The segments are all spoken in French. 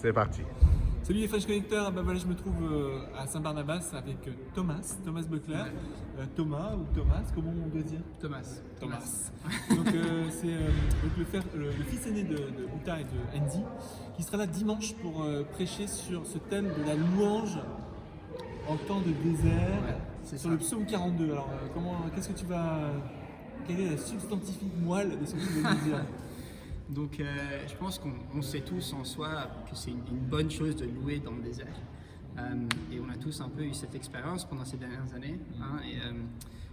C'est parti. Salut les French Connecteurs, voilà, je me trouve à Saint-Barnabas avec Thomas Buckler. Thomas ou Thomas, comment on doit dire? Thomas. Donc c'est le fils aîné de Uta et de Andy qui sera là dimanche pour prêcher sur ce thème de la louange en temps de désert, c'est sur ça. le psaume 42. Alors qu'est-ce que tu vas... Quelle est la substantifique moelle de ce que tu veux nous dire? Donc je pense qu'on sait tous en soi que c'est une bonne chose de louer dans le désert. Et on a tous un peu eu cette expérience pendant ces dernières années.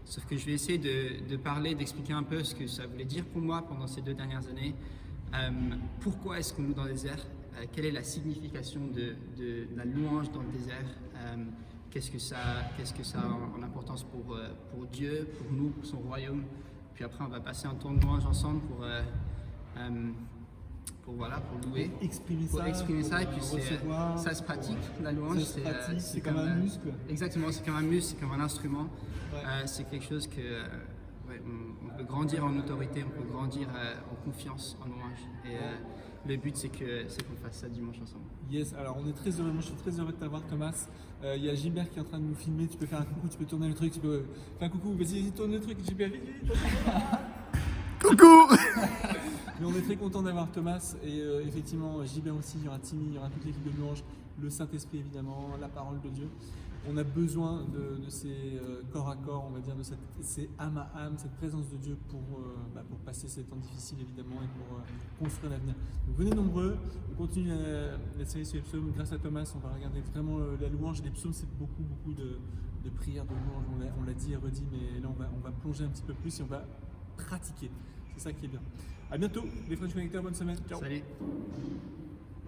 Sauf que je vais essayer de parler, d'expliquer un peu ce que ça voulait dire pour moi pendant ces 2 dernières années. Pourquoi est-ce qu'on loue dans le désert? Quelle est la signification de la louange dans le désert? Qu'est-ce que ça a en importance pour Dieu, pour nous, pour son royaume? Puis après on va passer un temps de louange ensemble pour louer, Exprimer ça, et puis recevoir, ça se pratique, la louange. Ça se pratique, c'est comme un muscle. Exactement, c'est comme un muscle, c'est comme un instrument. Ouais. C'est quelque chose que on peut grandir en autorité, on peut grandir en confiance, en louange. Et le but c'est qu'on fasse ça dimanche ensemble. Yes, alors on est très heureux, moi je suis très heureux de t'avoir Thomas. Il y a Gilbert qui est en train de nous filmer, tu peux faire un coucou, tu peux tourner le truc, tu peux faire un coucou, vas-y tourne le truc, Gilbert, vite. Coucou. Mais on est très content d'avoir Thomas et effectivement Gilbert aussi, il y aura Timmy, il y aura toute l'équipe de louange, le Saint-Esprit évidemment, la parole de Dieu. On a besoin de ces corps à corps, on va dire, de ces âme à âme, cette présence de Dieu pour passer ces temps difficiles évidemment et pour construire l'avenir. Donc venez nombreux, on continue la série sur les psaumes. Grâce à Thomas, on va regarder vraiment la louange. Les psaumes, c'est beaucoup de prières, de louanges, on l'a dit et redit, mais là on va plonger un petit peu plus et on va pratiquer. C'est ça qui est bien. A bientôt les French Connecteurs, bonne semaine. Ciao. Salut.